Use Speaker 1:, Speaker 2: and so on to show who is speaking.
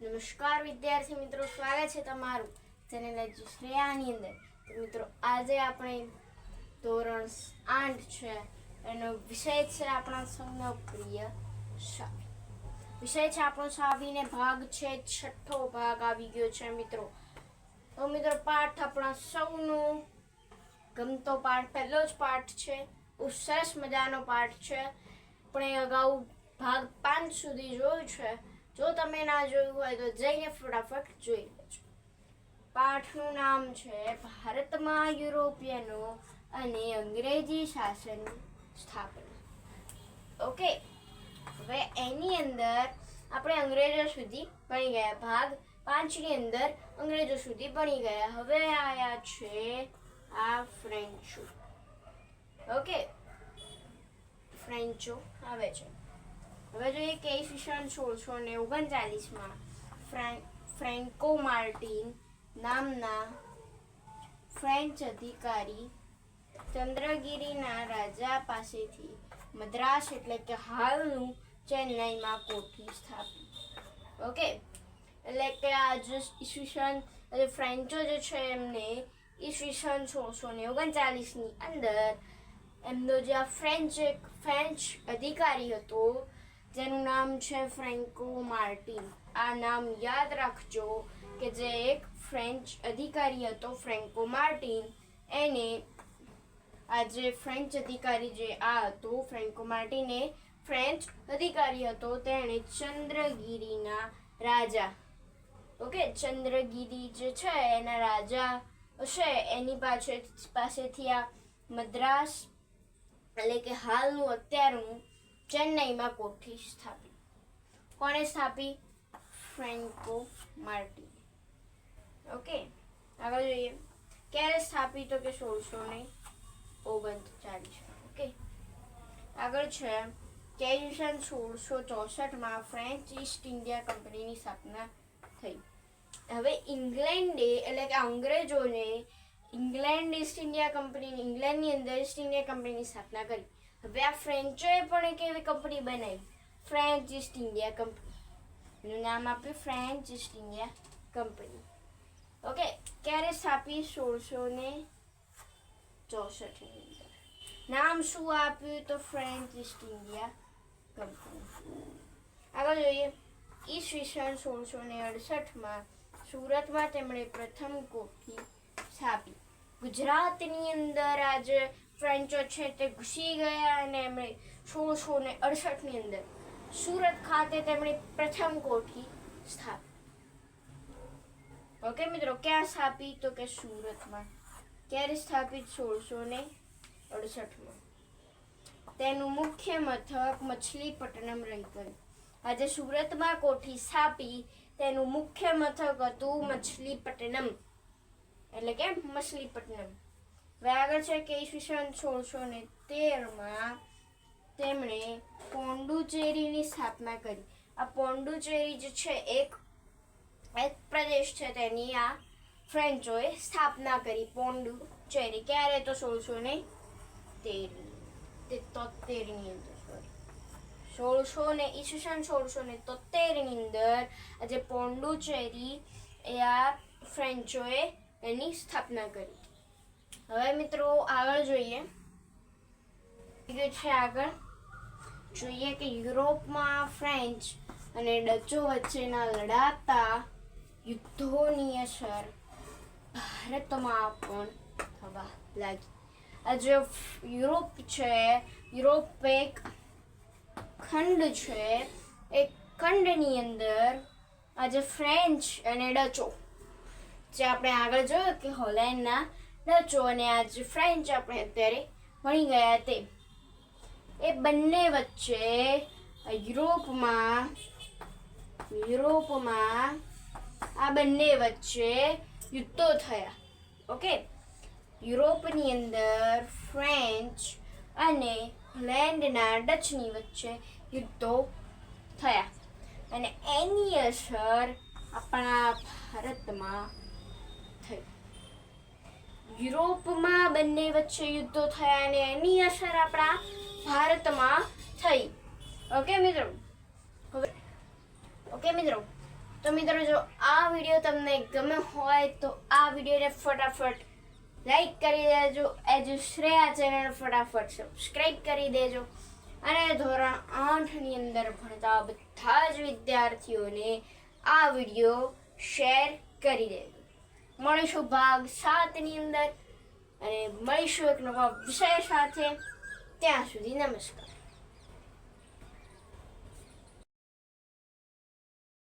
Speaker 1: નમસ્કાર વિદ્યાર્થી મિત્રો, સ્વાગત છે તમારું ચેનલ શ્રેયાની અંદર. તો મિત્રો, આજે આપણે ધોરણ 8 છે એનો વિષય છે આપણા સૌનો પ્રિય ચાવી. વિષય છે આપણો ચાવીને ભાગ છે 6થો ભાગ આવી ગયો છે મિત્રો. તો મિત્રો, પાઠ આપણા સૌનો ગમતો પાઠ, પહેલો જ પાઠ છે. બહુ સરસ મજાનો પાઠ છે. આપણે અગાઉ ભાગ 5 સુધી જોયું છે. જો તમે ના જોયું હોય તો જઈને ફટાફટ જોઈ લેજો. પાઠનું નામ છે ભારતમાં યુરોપિયનો અને અંગ્રેજી શાસનની સ્થાપના. ઓકે, હવે એની અંદર આપણે અંગ્રેજો સુધી ભણી ગયા. ભાગ 5ની અંદર અંગ્રેજો સુધી ભણી ગયા. હવે આયા છે આ ફ્રેન્ચો. ઓકે, ફ્રેન્ચો આવે છે. હવે જોઈએ કે ઈસવીસન 1639માં ફ્રેન્કો માર્ટિન નામના ફ્રેન્ચ અધિકારી ચંદ્રગિરીના રાજા પાસેથી મદ્રાસ એટલે કે હાલનું ચેન્નઈમાં કોઠી સ્થાપી. ઓકે, એટલે કે આ જે ઈસવીસન ફ્રેન્ચો જે છે એમને ઈસવીસન 1639ની અંદર એમનો જે આ ફ્રેન્ચ અધિકારી હતો જેનું નામ છે ફ્રેન્કો માર્ટિન. આ નામ યાદ રાખજો કે જે એક ફ્રેન્ચ અધિકારી હતો ફ્રેન્કો માર્ટિન, એને આ જે ફ્રેન્ચ અધિકારી જે આ હતો ફ્રેન્કો માર્ટિન એ ફ્રેન્ચ અધિકારી હતો. તેણે ચંદ્રગિરીના રાજા, ઓકે, ચંદ્રગિરી જે છે એના રાજા છે એની પાસેથી આ મદ્રાસ એટલે કે હાલનું અત્યારનું ચેન્નઈમાં કોઠી સ્થાપી. કોણે સ્થાપી? Franco Martin. ઓકે, આગળ જોઈએ ક્યારે સ્થાપી તો કે 1639. ઓકે, આગળ છે કે ઈસવીસન 1664માં ફ્રેન્ચ ઈસ્ટ ઇન્ડિયા કંપનીની સ્થાપના થઈ. હવે ઇંગ્લેન્ડે એટલે કે અંગ્રેજોને ઇંગ્લેન્ડની અંદર ઈસ્ટ ઇન્ડિયા કંપનીની સ્થાપના કરી. હવે આ ફ્રેન્ચોએ પણ એક એવી કંપની બનાવી, ફ્રેન્ચ ઈસ્ટ ઇન્ડિયા કંપની. એનું નામ આપ્યું French East India company. Okay, ક્યારે સ્થાપી? 1664ની અંદર. નામ શું આપ્યું? તો ફ્રેન્ચ ઈસ્ટ ઇન્ડિયા કંપની. આગળ જોઈએ ઈસવીસન 1668માં સુરતમાં તેમણે પ્રથમ કોઠી સ્થાપી. ગુજરાતની અંદર આજે ફ્રેન્ચો છે તે ઘૂસી ગયા અને એમણે 1668ની અંદર સુરત ખાતે તેમણે પ્રથમ કોઠી સ્થાપી. ઓકે મિત્રો, ક્યાં સ્થાપી? તો કે સુરતમાં. ક્યારે સ્થાપિત? 1668માં. તેનું મુખ્ય મથક મછલીપટ્ટનમ રહી ગયું. આજે સુરતમાં કોઠી સ્થાપી, તેનું મુખ્ય મથક હતું મછલીપટ્ટનમ એટલે કે મછલીપટ્ટનમ. હવે આગળ છે કે ઈસવીસન 1613માં તેમણે પોંડુચેરીની સ્થાપના કરી. આ પોંડુચેરી જે છે એક પ્રદેશ છે તેની આ ફ્રેન્ચોએ સ્થાપના કરી. પોંડુચેરી ક્યારે? તો 1673ની અંદર ઈસવીસન 1673ની અંદર આજે પોંડુચેરી એ આ ફ્રેન્ચોએ એની સ્થાપના કરી. હવે મિત્રો આગળ જોઈએ કે યુરોપમાં ફ્રેન્ચ અને ડચો વચ્ચેના લડાતા યુદ્ધોની અસર ભારતમાં પણ થવા લાગી. આ જે યુરોપ છે, યુરોપ એક ખંડ છે. એ ખંડની અંદર આજે ફ્રેન્ચ અને ડચો, જે આપણે આગળ જોયું કે હોલેન્ડના ડચો અને આજે ફ્રેન્ચ આપણે અત્યારે ભણી ગયા તે, એ બંને વચ્ચે યુરોપમાં આ બંને વચ્ચે યુદ્ધો થયા. ઓકે, યુરોપની અંદર ફ્રેન્ચ અને હોલેન્ડના ડચની વચ્ચે યુદ્ધો થયા અને એની અસર આપણા ભારતમાં થઈ. યુરોપમાં બંને વચ્ચે યુદ્ધો થયા અને એની અસર આપણા ભારતમાં થઈ. ઓકે મિત્રો, તો મિત્રો જો આ વિડીયો તમને ગમે હોય તો આ વિડીયોને ફટાફટ લાઈક કરી દેજો, એજ્યુશ્રેયા ચેનલ ફટાફટ સબસ્ક્રાઈબ કરી દેજો અને ધોરણ 8ની અંદર ભણતા બધા જ વિદ્યાર્થીઓને આ વિડીયો શેર કરી દેજો. મળીશું ભાગ 7ની અંદર અને મળીશું એક નવા વિષય સાથે. ત્યાં સુધી નમસ્કાર.